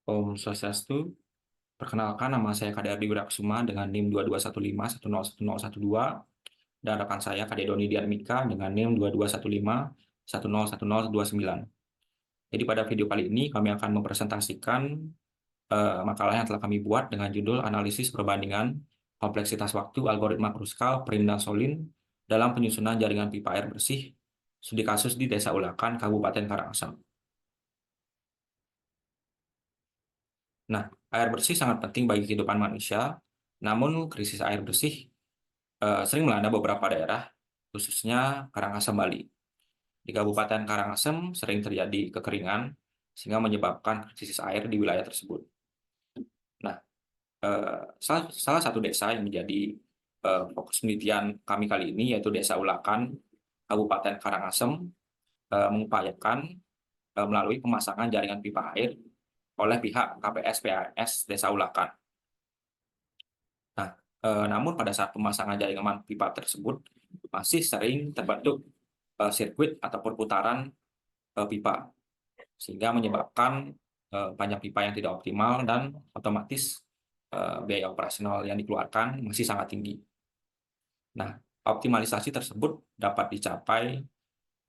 Om Swastiastu. Perkenalkan, nama saya Kade Ardi Wirakusuma dengan NIM 2215101012 dan rekan saya Kade Doni Diarmika dengan NIM 2215101029. Jadi pada video kali ini kami akan mempresentasikan makalah yang telah kami buat dengan judul Analisis Perbandingan Kompleksitas Waktu Algoritma Kruskal, Prim dan Solin dalam penyusunan jaringan pipa air bersih studi kasus di Desa Ulakan, Kabupaten Karangasem. Nah, air bersih sangat penting bagi kehidupan manusia, namun krisis air bersih sering melanda beberapa daerah, khususnya Karangasem, Bali. Di Kabupaten Karangasem sering terjadi kekeringan, sehingga menyebabkan krisis air di wilayah tersebut. Nah, salah satu desa yang menjadi fokus penelitian kami kali ini, yaitu Desa Ulakan, Kabupaten Karangasem, mengupayakan melalui pemasangan jaringan pipa air oleh pihak KPS PAS Desa Ulakan. Nah, namun pada saat pemasangan jaringan pipa tersebut masih sering terbentuk sirkuit atau perputaran pipa, sehingga menyebabkan banyak pipa yang tidak optimal dan otomatis biaya operasional yang dikeluarkan masih sangat tinggi. Nah, optimalisasi tersebut dapat dicapai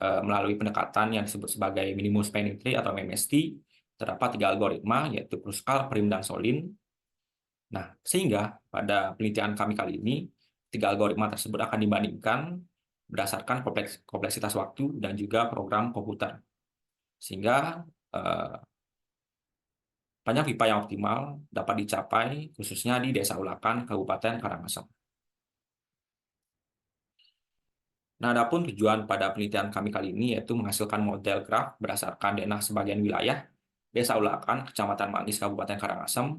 melalui pendekatan yang disebut sebagai minimum spanning tree atau MST. Terdapat 3 algoritma, yaitu Kruskal, Prim, dan Solin. Nah, sehingga pada penelitian kami kali ini, 3 algoritma tersebut akan dibandingkan berdasarkan kompleksitas waktu dan juga program komputer. Sehingga banyak pipa yang optimal dapat dicapai khususnya di Desa Ulakan, Kabupaten Karangasem. Nah, adapun tujuan pada penelitian kami kali ini yaitu menghasilkan model graf berdasarkan denah sebagian wilayah Desa Ulakan, Kecamatan Manggis, Kabupaten Karangasem,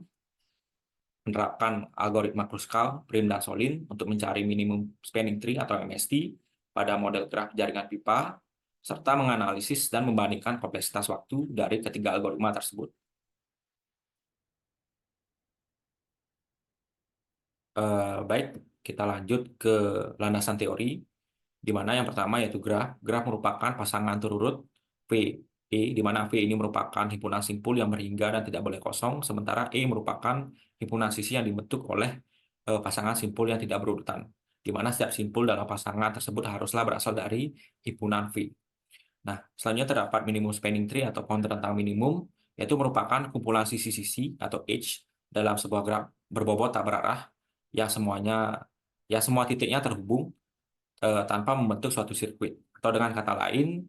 menerapkan algoritma Kruskal, Prim, dan Solin untuk mencari minimum spanning tree atau MST pada model graf jaringan pipa, serta menganalisis dan membandingkan kompleksitas waktu dari ketiga algoritma tersebut. Baik, kita lanjut ke landasan teori, di mana yang pertama yaitu graf. Graf merupakan pasangan terurut V, E, di mana V ini merupakan himpunan simpul yang berhingga dan tidak boleh kosong, sementara E merupakan himpunan sisi yang dibentuk oleh pasangan simpul yang tidak berurutan, di mana setiap simpul dalam pasangan tersebut haruslah berasal dari himpunan V. Nah, selanjutnya terdapat minimum spanning tree atau pohon rentang minimum, yaitu merupakan kumpulan sisi-sisi atau edge dalam sebuah graf berbobot tak berarah, yang semua titiknya terhubung tanpa membentuk suatu sirkuit. Atau dengan kata lain,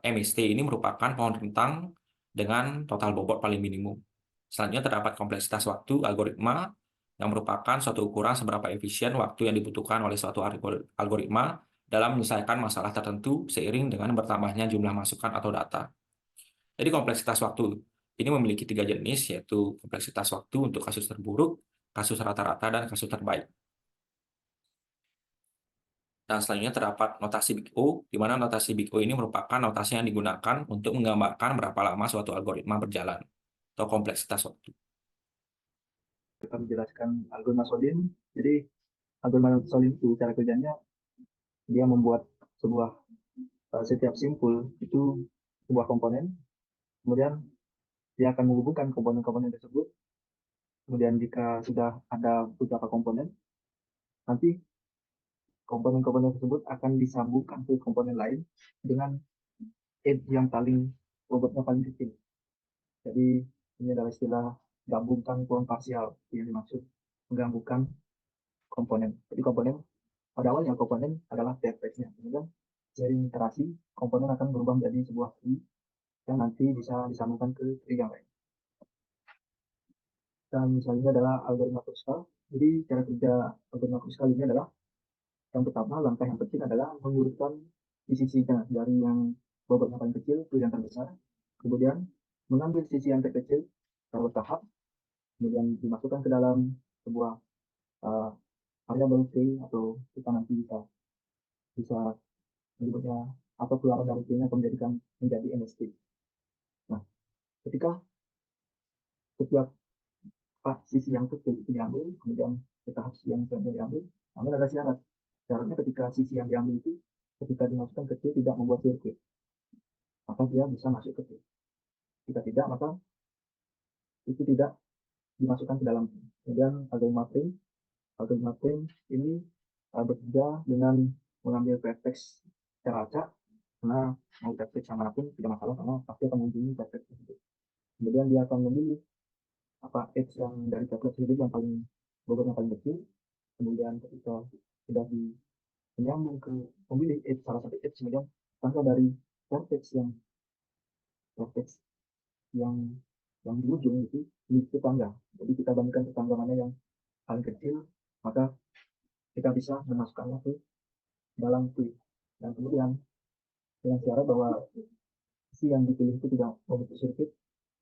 MST ini merupakan pohon rentang dengan total bobot paling minimum. Selanjutnya terdapat kompleksitas waktu algoritma yang merupakan suatu ukuran seberapa efisien waktu yang dibutuhkan oleh suatu algoritma dalam menyelesaikan masalah tertentu seiring dengan bertambahnya jumlah masukan atau data. Jadi kompleksitas waktu ini memiliki 3 jenis, yaitu kompleksitas waktu untuk kasus terburuk, kasus rata-rata, dan kasus terbaik. Dan selanjutnya terdapat notasi Big O, di mana notasi Big O ini merupakan notasi yang digunakan untuk menggambarkan berapa lama suatu algoritma berjalan, atau kompleksitas waktu. Kita menjelaskan algoritma Solin. Jadi algoritma Solin itu cara kerjanya dia membuat sebuah setiap simpul itu sebuah komponen, kemudian dia akan menghubungkan komponen-komponen tersebut. Kemudian jika sudah ada beberapa komponen, nanti komponen-komponen tersebut akan disambungkan ke komponen lain dengan edge yang paling bobotnya paling kecil. Jadi ini adalah istilah gabungkan kurang parsial yang dimaksud menggabungkan komponen. Jadi komponen pada awalnya komponen adalah tfs-nya, kemudian seiring iterasi komponen akan berubah menjadi sebuah tree yang nanti bisa disambungkan ke tree yang lain. Dan misalnya adalah algoritma Kruskal. Jadi cara kerja algoritma Kruskal ini adalah yang pertama, langkah yang penting adalah mengurutkan sisi-sisinya dari yang bobotnya paling kecil ke yang terbesar. Kemudian mengambil sisi yang terkecil secara bertahap, kemudian dimasukkan ke dalam sebuah uh, variable tree atau kita nanti bisa bisa menyebutnya atau keluaran dari tree-nya akan menjadi MST. Nah, ketika setiap sisi yang kecil itu diambil, kemudian ke tahap sisi yang selanjutnya diambil, namun ada syarat. Syaratnya ketika sisi yang diambil itu, ketika dimasukkan ke tree tidak membuat sirkuit, maka dia bisa masuk ke tree. Jika tidak, maka itu tidak dimasukkan ke dalam. Kemudian algoritma prime ini bekerja dengan mengambil vertex secara acak, karena mau vertex yang manapun tidak masalah karena pasti akan mengunjungi vertex tersebut. Kemudian dia akan memilih apa edge yang dari vertex tersebut yang paling bobotnya paling kecil. Kemudian ketika sudah menyambung ke memilih edge salah satu edge, kemudian tangga dari vertex vertex yang di ujung itu di tetangga. Jadi kita bandingkan tetangga mana yang paling kecil, maka kita bisa memasukkannya ke dalam kuis. Dan kemudian dengan syarat bahwa si yang dipilih itu tidak membentuk sirkuit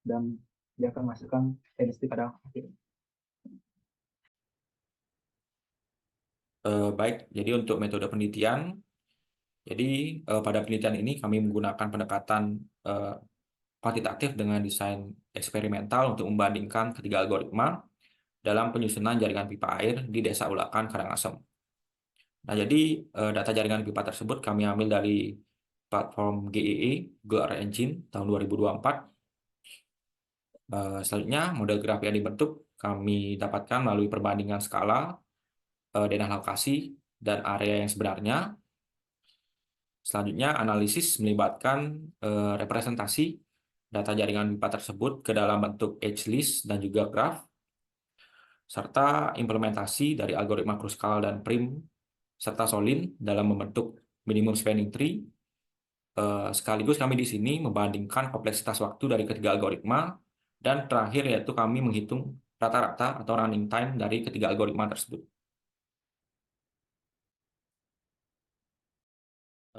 dan dia akan masukkan LST pada akhirnya. Baik, jadi untuk metode penelitian, jadi pada penelitian ini kami menggunakan pendekatan kuantitatif dengan desain eksperimental untuk membandingkan ketiga algoritma dalam penyusunan jaringan pipa air di Desa Ulakan, Karangasem. Nah, jadi data jaringan pipa tersebut kami ambil dari platform GEE, Google Earth Engine, tahun 2024. Selanjutnya, model graf yang dibentuk kami dapatkan melalui perbandingan skala, denah lokasi, dan area yang sebenarnya. Selanjutnya, analisis melibatkan representasi data jaringan pipa tersebut ke dalam bentuk edge list dan juga graf, serta implementasi dari algoritma Kruskal dan Prim serta Solin dalam membentuk minimum spanning tree. Sekaligus kami di sini membandingkan kompleksitas waktu dari ketiga algoritma, dan terakhir yaitu kami menghitung rata-rata atau running time dari ketiga algoritma tersebut.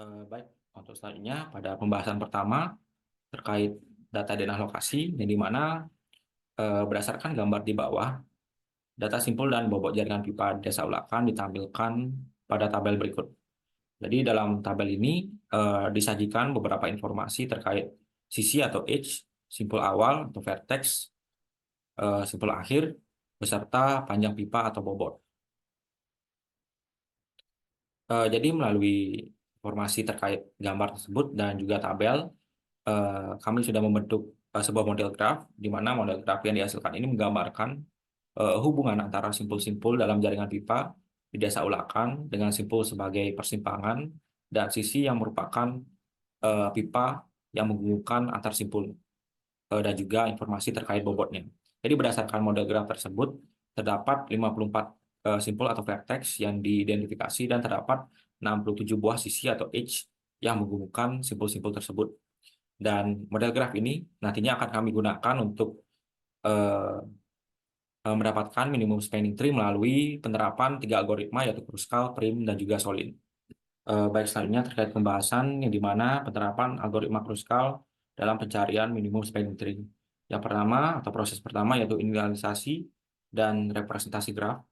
Baik, untuk selanjutnya pada pembahasan pertama terkait data denah lokasi, yang dimana berdasarkan gambar di bawah, data simpul dan bobot jaringan pipa Desa Ulakan ditampilkan pada tabel berikut. Jadi dalam tabel ini disajikan beberapa informasi terkait sisi atau edge, simpul awal atau vertex, simpul akhir, beserta panjang pipa atau bobot. Jadi melalui informasi terkait gambar tersebut dan juga tabel, kami sudah membentuk sebuah model graf, di mana model graf yang dihasilkan ini menggambarkan hubungan antara simpul-simpul dalam jaringan pipa di Desa Ulakan dengan simpul sebagai persimpangan dan sisi yang merupakan pipa yang menghubungkan antar simpul, dan juga informasi terkait bobotnya. Jadi berdasarkan model graf tersebut terdapat 54 simpul atau vertex yang diidentifikasi dan terdapat 67 buah sisi atau edge yang menghubungkan simpul-simpul tersebut. Dan model graf ini nantinya akan kami gunakan untuk eh, mendapatkan minimum spanning tree melalui penerapan tiga algoritma yaitu Kruskal, Prim, dan juga Solin. Baik, selanjutnya terkait pembahasan yang dimana penerapan algoritma Kruskal dalam pencarian minimum spanning tree. Yang pertama atau proses pertama yaitu inisialisasi dan representasi graf,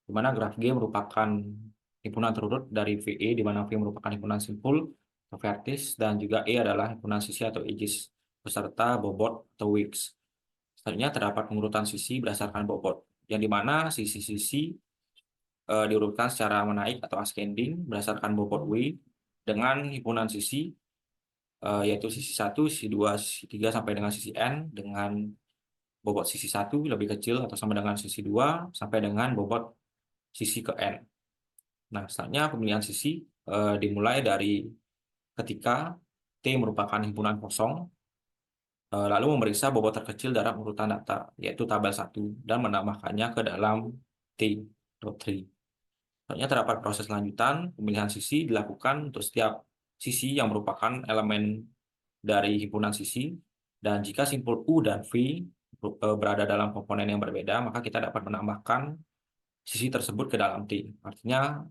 di mana graf G merupakan himpunan terurut dari VE, di mana V merupakan himpunan simpul atau vertis, dan juga E adalah himpunan sisi atau edges beserta bobot atau widths. Selanjutnya terdapat pengurutan sisi berdasarkan bobot, yang dimana sisi-sisi diurutkan secara menaik atau ascending berdasarkan bobot W dengan himpunan sisi yaitu sisi 1, sisi 2, sisi 3 sampai dengan sisi N dengan bobot sisi 1 lebih kecil atau sama dengan sisi 2 sampai dengan bobot sisi ke N. Nah, selanjutnya pemilihan sisi dimulai dari ketika T merupakan himpunan kosong, lalu memeriksa bobot terkecil dalam urutan data, yaitu tabel 1, dan menambahkannya ke dalam T.tree. Selanjutnya terdapat proses lanjutan, pemilihan sisi dilakukan untuk setiap sisi yang merupakan elemen dari himpunan sisi, dan jika simpul U dan V berada dalam komponen yang berbeda, maka kita dapat menambahkan sisi tersebut ke dalam T. Artinya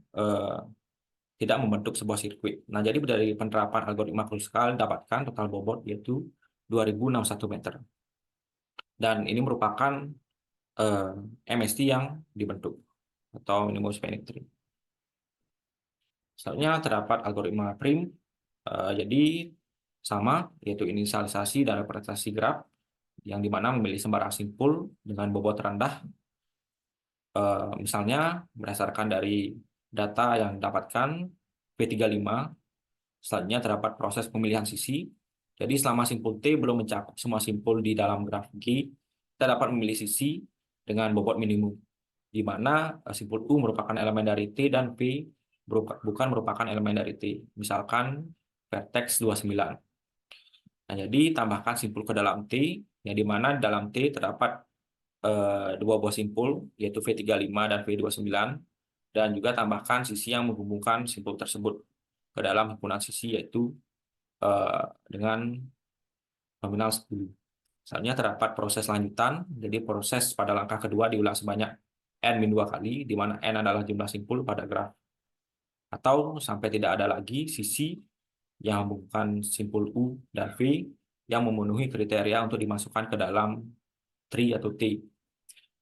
tidak membentuk sebuah sirkuit. Nah, jadi dari penerapan algoritma Kruskal dapatkan total bobot yaitu 2061 meter. Dan ini merupakan MST yang dibentuk atau minimum spanning tree. Selanjutnya terdapat algoritma Prim, jadi sama, yaitu inisialisasi dan representasi graf, yang dimana memilih sembarang simpul dengan bobot rendah, misalnya berdasarkan dari data yang didapatkan P35. Selanjutnya terdapat proses pemilihan sisi, jadi selama simpul T belum mencakup semua simpul di dalam graf G, kita dapat memilih sisi dengan bobot minimum, di mana simpul U merupakan elemen dari T dan V bukan merupakan elemen dari T. Misalkan vertex 29. Nah, jadi tambahkan simpul ke dalam T, yang di mana dalam T terdapat dua buah simpul, yaitu V35 dan V29, dan juga tambahkan sisi yang menghubungkan simpul tersebut ke dalam himpunan sisi, yaitu dengan nominal 10. Selanjutnya terdapat proses lanjutan, jadi proses pada langkah kedua diulang sebanyak N-2 kali, di mana N adalah jumlah simpul pada graf. Atau sampai tidak ada lagi sisi yang menghubungkan simpul U dan V yang memenuhi kriteria untuk dimasukkan ke dalam tree atau T.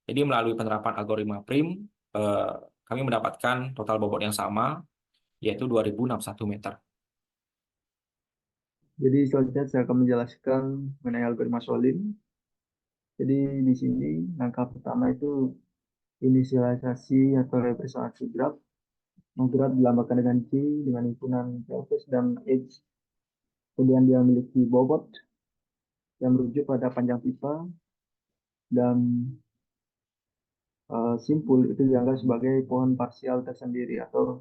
Jadi melalui penerapan algoritma prim, eh, kami mendapatkan total bobot yang sama, yaitu 2061 meter. Jadi selanjutnya saya akan menjelaskan mengenai algoritma Solin. Jadi di sini langkah pertama itu inisialisasi atau representasi graf. Graf dilambangkan dengan G dengan himpunan surface dan edge. Kemudian dia memiliki bobot yang merujuk pada panjang pipa dan simpul itu dianggap sebagai pohon parsial tersendiri atau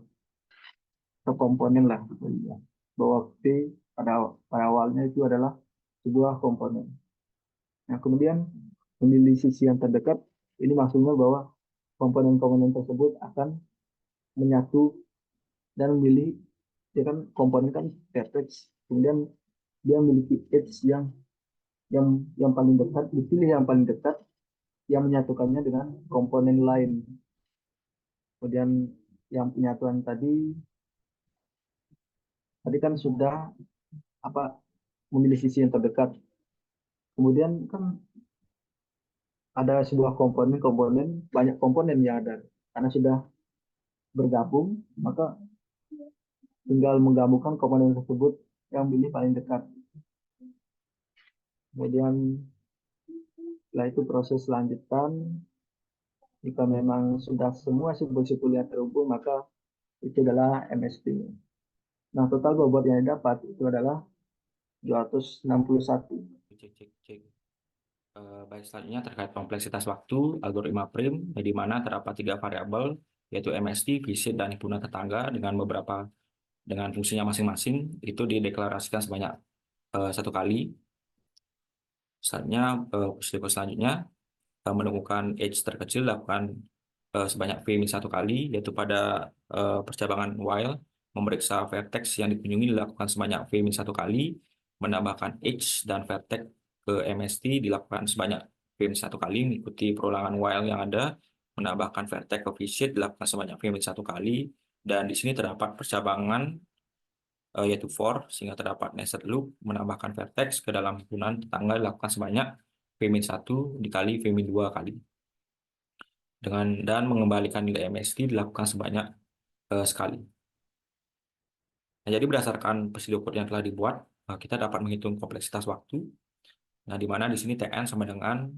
komponen lah gitu ya. Bahwa P pada awalnya itu adalah sebuah komponen. Nah, kemudian memilih sisi yang terdekat, ini maksudnya bahwa komponen-komponen tersebut akan menyatu dan memilih, ya kan komponen kan vertex, kemudian dia memiliki edge yang paling dekat, dipilih yang paling dekat, yang menyatukannya dengan komponen lain. Kemudian yang penyatuan tadi kan sudah apa memilih sisi yang terdekat. Kemudian kan ada sebuah komponen-komponen, banyak komponen yang ada. Karena sudah bergabung, maka tinggal menggabungkan komponen tersebut yang pilih paling dekat. Kemudian setelah itu proses lanjutan, jika memang sudah semua simpul-simpul yang terhubung, maka itu adalah MSP. Nah, total bobot yang didapat itu adalah 261. Cek, cek, cek. Baik, selanjutnya terkait kompleksitas waktu, algoritma prim, di mana terdapat tiga variabel, yaitu MST, visit, dan himpunan tetangga dengan fungsinya masing-masing, itu dideklarasikan sebanyak satu kali. Selanjutnya, prosedur selanjutnya, menemukan edge terkecil lakukan sebanyak V-1 kali, yaitu pada percabangan while, memeriksa vertex yang dikunjungi dilakukan sebanyak V-1 kali, menambahkan edge dan vertex ke MST dilakukan sebanyak V-1 kali, mengikuti perulangan while yang ada, menambahkan vertex ke visit dilakukan sebanyak V-1 kali, dan di sini terdapat percabangan yaitu for, sehingga terdapat nested loop, menambahkan vertex ke dalam himpunan tetangga dilakukan sebanyak V-1 dikali V-2 kali. Dan mengembalikan nilai MSD dilakukan sebanyak sekali. Nah, jadi berdasarkan pseudocode yang telah dibuat, kita dapat menghitung kompleksitas waktu. Nah, di mana di sini TN sama dengan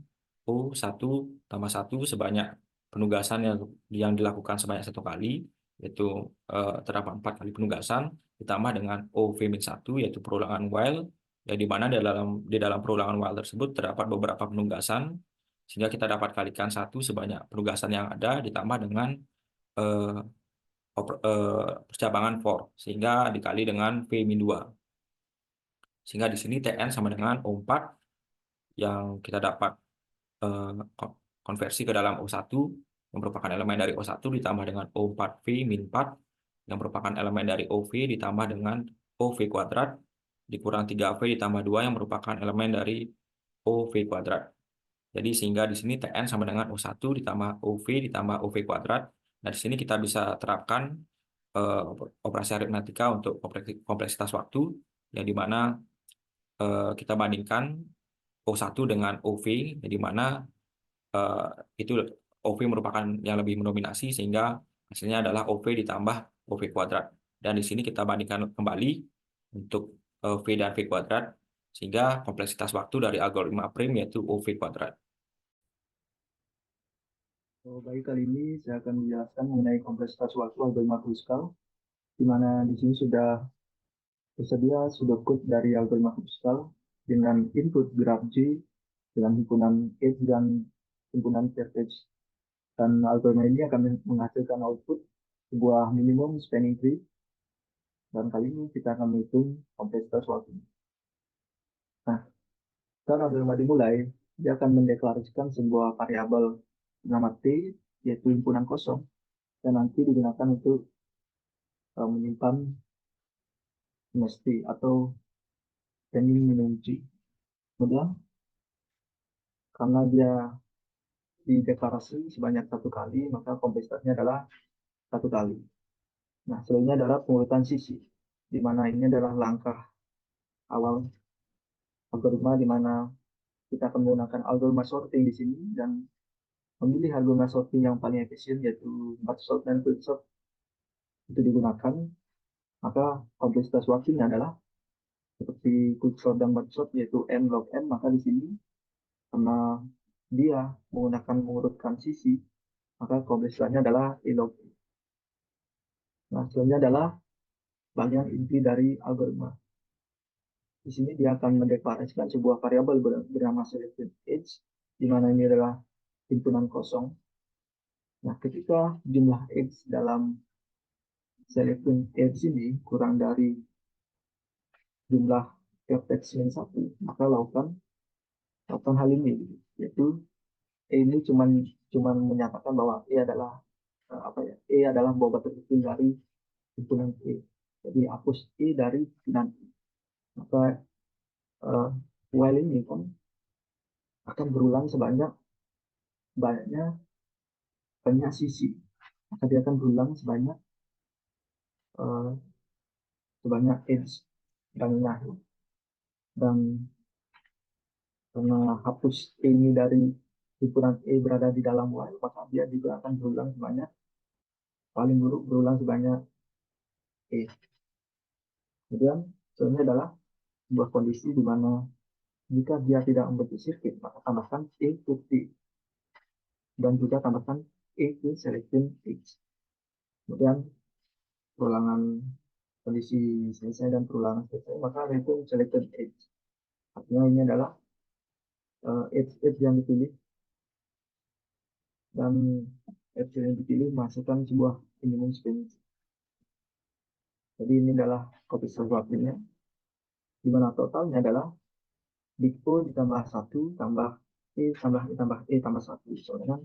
O1 tambah 1 sebanyak penugasan yang dilakukan sebanyak satu kali, yaitu terdapat 4 kali penugasan, ditambah dengan OV-1, yaitu perulangan while, ya di mana di dalam perulangan while tersebut terdapat beberapa penugasan, sehingga kita dapat kalikan satu sebanyak penugasan yang ada, ditambah dengan eh, percabangan for, sehingga dikali dengan V-2. Sehingga di sini TN sama dengan O4 yang kita dapat eh, konversi ke dalam O1 yang merupakan elemen dari O1 ditambah dengan O4V-4 yang merupakan elemen dari OV ditambah dengan OV kuadrat dikurang 3V ditambah 2 yang merupakan elemen dari OV kuadrat. Jadi sehingga di sini TN sama dengan O1 ditambah OV ditambah OV kuadrat. Nah, di sini kita bisa terapkan eh, operasi aritmatika untuk kompleksitas waktu yang dimana kita bandingkan O1 dengan OV, di mana eh, itu OV merupakan yang lebih mendominasi sehingga hasilnya adalah OV ditambah OV kuadrat. Dan di sini kita bandingkan kembali untuk V dan V kuadrat sehingga kompleksitas waktu dari algoritma prim yaitu OV kuadrat. Baik, kali ini saya akan menjelaskan mengenai kompleksitas waktu algoritma Kruskal, di mana di sini sudah tersedia pseudocode dari algoritma Kruskal dengan input graf G dengan himpunan edge dan himpunan vertex. Dan algoritma ini akan menghasilkan output sebuah minimum spanning tree. Dan kali ini kita akan menghitung kompleksitas waktu. Nah, saat algoritma dimulai, dia akan mendeklarasikan sebuah variabel bernama T, yaitu himpunan kosong, dan nanti digunakan untuk menyimpan mesti atau spanning minimum tree. Kemudian, karena dia dideklarasi sebanyak satu kali, maka kompleksitasnya adalah satu kali. Nah, selanjutnya adalah pengurutan sisi, di mana ini adalah langkah awal algoritma, di mana kita akan menggunakan algoritma sorting di sini dan memilih algoritma sorting yang paling efisien, yaitu merge sort dan quick sort itu digunakan. Maka kompleksitas waktunya adalah seperti quick sort dan merge sort, yaitu n log n. Maka di sini karena dia menggunakan mengurutkan sisi, maka kompleksitasnya adalah e log n. Nah, selanjutnya adalah bagian inti dari algoritma. Di sini dia akan mendeklarasikan sebuah variabel bernama selected edge, di mana ini adalah himpunan kosong. Nah, ketika jumlah edge dalam selected edge ini kurang dari jumlah vertex min 1, maka lakukan hal ini, yaitu E ini cuman menyatakan bahwa E adalah apa ya? E adalah bobot terkecil dari himpunan E. Jadi hapus E dari himpunan E. Maka uh, while ini kan akan berulang banyaknya banyak sisi. Maka dia akan berulang uh, sebanyak edge dan dan karena hapus E ini dari himpunan E berada di dalam while, maka dia juga akan berulang paling buruk berulang sebanyak E. Kemudian selanjutnya adalah sebuah kondisi di mana jika dia tidak membentuk sirkuit, maka tambahkan E to T dan juga tambahkan E to selection X. Kemudian perulangan kondisi selesai dan perulangan selesai, maka itu selection X. Artinya ini adalah edge yang dipilih, dan edge yang dipilih masukkan sebuah minimum spanning. Jadi ini adalah kopi sesuatunya, di mana totalnya adalah big O ditambah 1 tambah E tambah E tambah E tambah 1 sama dengan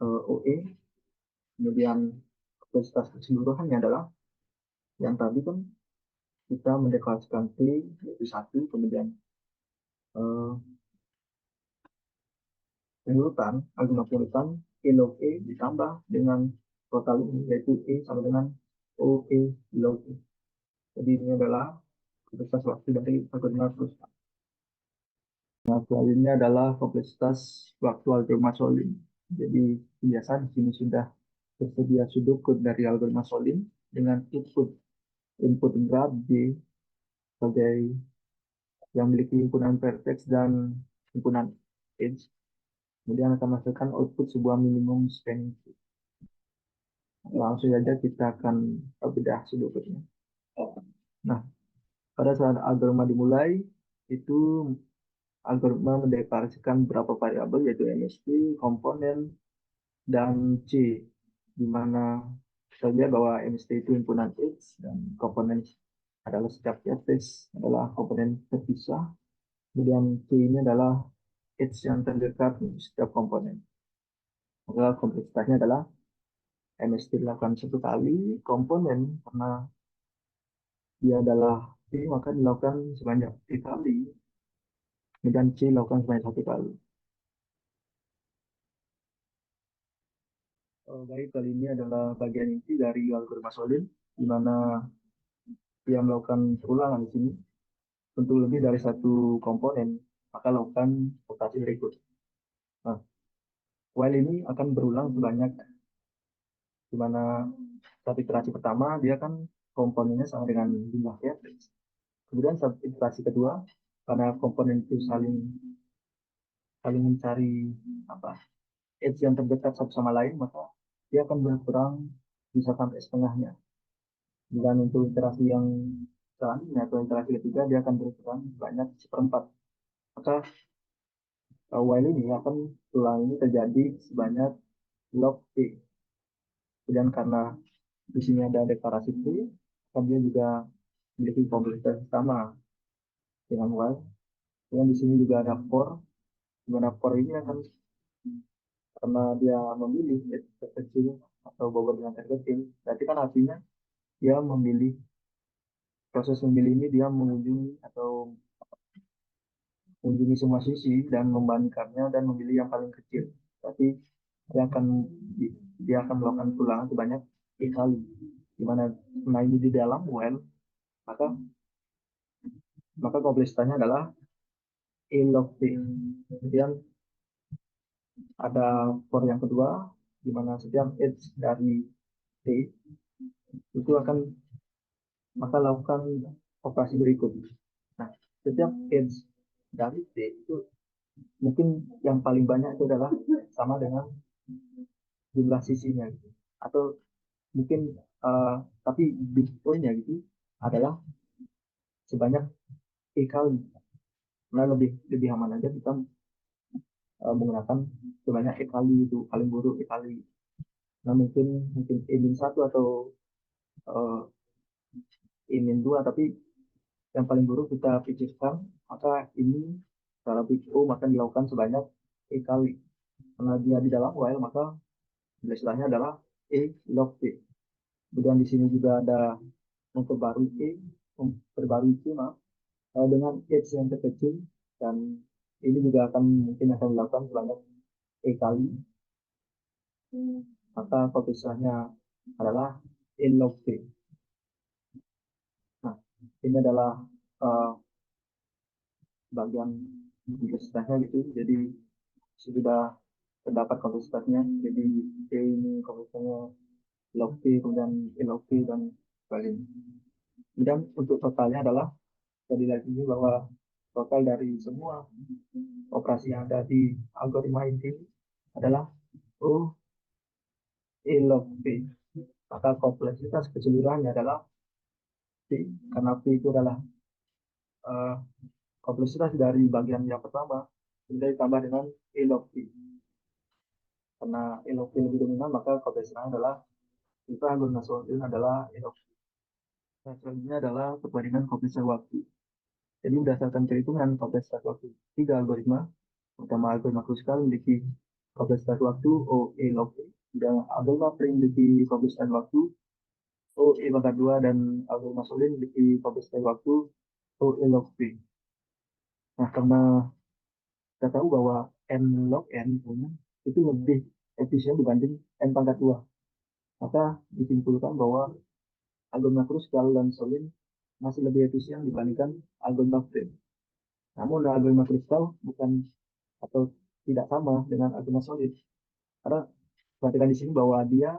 OE. Kemudian kapasitas keseluruhannya adalah yang tadi kan kita mendeklarasikan T yaitu 1, kemudian eh, algoritma pengurutan E log E ditambah dengan total ini yaitu E sama dengan OE log E. Jadi ini adalah kapasitas waktu dari algoritma pengurutan. Nah, selanjutnya adalah kompleksitas waktu algoritma Solin. Jadi biasa di sini sudah tersedia pseudocode dari algoritma Solin dengan input graph D sebagai yang memiliki himpunan vertex dan himpunan edge. Kemudian akan masukkan output sebuah minimum spanning tree. Langsung saja kita akan bedah pseudocode-nya. Nah, pada saat algoritma dimulai, itu algoritma mendeklarasikan beberapa variabel yaitu MST, komponen, dan C, di mana kita lihat bahwa MST itu himpunan edge dan komponen adalah setiap vertex adalah komponen terpisah. Kemudian C ini adalah edge yang terdekat untuk setiap komponen. Maka kompleksitasnya adalah MST dilakukan satu kali, komponen karena dia adalah C maka dilakukan sebanyak 3 kali, kemudian C dilakukan sebanyak 1 kali. Baik, kali ini adalah bagian inti dari algoritma Solin, di mana dia melakukan perulangan di sini untuk lebih dari satu komponen, maka lakukan operasi berikut. Nah, while ini akan berulang sebanyak, di mana saat iterasi pertama dia kan komponennya sama dengan jumlah vertex. Kemudian saat iterasi kedua, karena komponen itu saling saling mencari apa edge yang terdekat satu sama lain, maka dia akan berkurang bisa sampai setengahnya. Dan untuk iterasi yang selanjutnya atau iterasi ketiga dia akan berkurang banyak seperempat. Maka while ini akan tulang ini terjadi sebanyak log P. Kemudian karena di sini ada deklarasi P, kan dia juga memiliki kompleksitas sama dengan while. Kemudian di sini juga ada for, di mana for ini akan karena dia memilih terkecil atau bobot dengan terkecil, berarti kan artinya dia memilih, proses memilih ini dia mengunjungi atau mengunjungi semua sisi dan membandingkannya dan memilih yang paling kecil. Berarti dia akan dia akan melakukan ulangan sebanyak 3 kali. Di mana ini di dalam while, maka maka kompleksitasnya adalah A log T. Kemudian ada for yang kedua, di mana setiap edge dari T itu akan maka lakukan operasi berikut. Nah, setiap edge dari T itu mungkin yang paling banyak itu adalah sama dengan jumlah sisinya gitu. Atau mungkin tapi bitcoinnya gitu adalah sebanyak E kali. Nah, lebih lebih aman aja kita menggunakan sebanyak E kali, itu paling buruk E kali. Nah, mungkin mungkin E min satu atau uh, E min dua, tapi yang paling buruk kita pikirkan, maka ini secara BPO maka dilakukan sebanyak E kali. Karena dia di dalam while, maka istilahnya adalah E log T. Kemudian di sini juga ada memperbarui E, maaf, dengan edge yang terkecil, dan ini juga akan mungkin akan dilakukan sebanyak E kali. Maka komposisinya adalah E log T. Nah, ini adalah uh, bagian kompleksitasnya gitu. Jadi sudah terdapat kompleksitasnya. Jadi T ini kompleksitasnya log T, kemudian E log T, dan sebagainya. Kemudian untuk totalnya adalah tadi lagi bahwa total dari semua operasi yang ada di algoritma ini adalah O E log P. Maka kompleksitas keseluruhannya adalah P, karena P itu adalah uh, kompleksitas dari bagian yang pertama, kemudian ditambah dengan E log P. Karena E log P lebih dominan, maka kompleksitasnya adalah kita algoritma adalah E log P. Nah, selanjutnya adalah perbandingan kompleksitas waktu. Jadi berdasarkan perhitungan kompleksitas waktu tiga algoritma, pertama algoritma Kruskal memiliki kompleksitas waktu O E log P, dan algoritma Frame memiliki kompleksitas waktu O E pangkat 2, dan algoritma Solin memiliki kompleksitas waktu O E log P. Nah, karena kita tahu bahwa N log N itu lebih efisien dibanding N pangkat 2, maka disimpulkan bahwa algoritma Kruskal dan Solin masih lebih efisien dibandingkan algoritma Frame. Namun algoritma Kruskal bukan atau tidak sama dengan algoritma Solid. Karena perhatikan di sini bahwa dia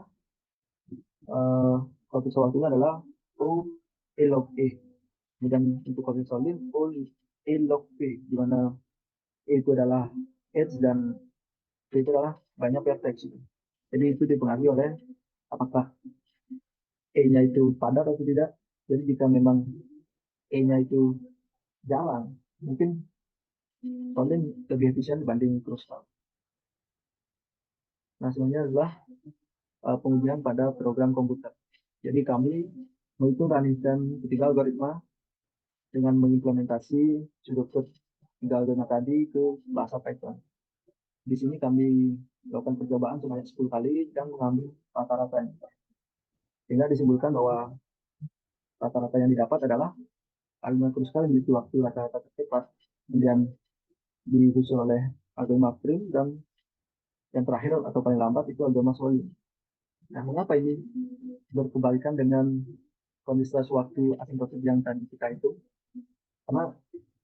koefisien waktunya adalah O E log E. Kemudian untuk koefisien Solid O E log P, di mana E itu adalah edge dan P itu adalah banyak vertex. Jadi itu dipengaruhi oleh apakah E-nya itu padat atau tidak. Jadi jika memang E-nya itu jalan, mungkin Solid lebih efisien dibanding Kruskal. Nah, sebenarnya adalah pengujian pada program komputer. Jadi kami menghitung running time ketiga algoritma dengan mengimplementasi struktur tiga algoritma tadi ke bahasa Python. Di sini kami melakukan percobaan sebanyak 10 kali dan mengambil rata-rata. Sehingga disimpulkan bahwa rata-rata yang didapat adalah algoritma Kruskal memiliki waktu rata-rata tercepat, kemudian disusul oleh algoritma Frame, dan yang terakhir atau paling lambat itu algoritma Solid. Nah, mengapa ini berkebalikan dengan kondisi waktu asimptotik yang tadi kita itu? Karena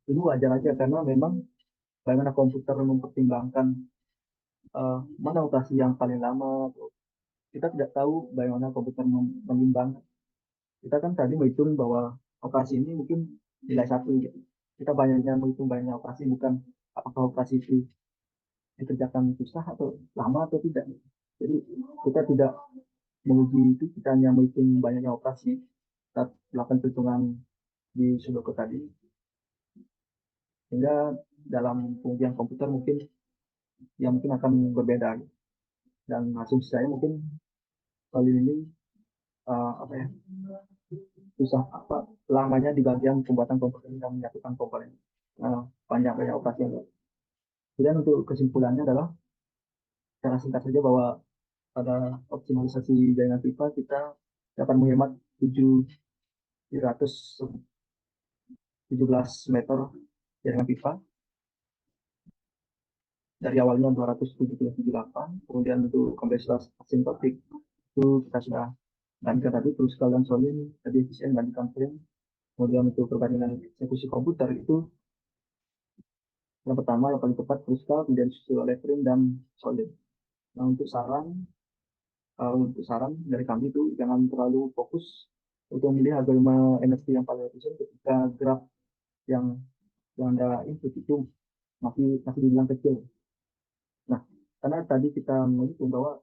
ini wajar aja, karena memang bagaimana komputer mempertimbangkan mana operasi yang paling lama. Kita tidak tahu bagaimana komputer menimbang. Kita kan tadi menghitung bahwa operasi ini mungkin nilai satu. Gitu. Kita banyaknya menghitung banyak operasi, bukan apakah operasi itu dikerjakan susah atau lama atau tidak. Jadi kita tidak menguji itu, kita hanya menghitung banyaknya operasi. Kita melakukan perhitungan di Sudoku tadi, sehingga dalam pengujian komputer mungkin yang mungkin akan berbeda. Dan asumsi saya mungkin kali ini apa ya, susah apa lamanya di bagian pembuatan komponen dan menyatukan komponen, banyak banyak operasi yang. Kemudian untuk kesimpulannya adalah cara singkat saja bahwa pada optimalisasi jaringan pipa kita dapat menghemat 717 meter jaringan pipa dari awalnya 278, kemudian untuk kompleksitas asimptotik itu kita sudah bandingkan tadi terus kalian solid tadi efisien bandingkan frame. Kemudian untuk perbandingan eksekusi komputer itu yang pertama yang paling tepat Kruskal, kemudian disusul oleh frame dan solid. Nah untuk saran dari kami itu jangan terlalu fokus untuk memilih algoritma NFT yang paling efisien ketika graf yang anda input itu masih dibilang kecil. Nah, karena tadi kita menghitung bahwa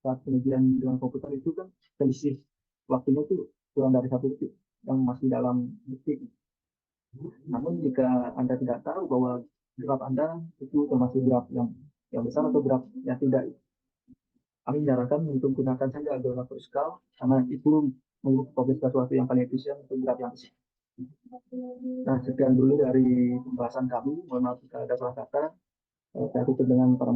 saat pengujian dengan komputer itu kan selisih waktunya itu kurang dari 1 detik yang masih dalam detik. Namun jika Anda tidak tahu bahwa graf Anda itu termasuk graf yang besar atau graf yang tidak, kami menyarankan untuk gunakan saja algoritma Kruskal karena itu menjadi sesuatu yang paling efisien untuk graf yang besar. Nah, sekian dulu dari pembahasan kami. Mohon maaf jika ada salah kata. Saya tutup dengan para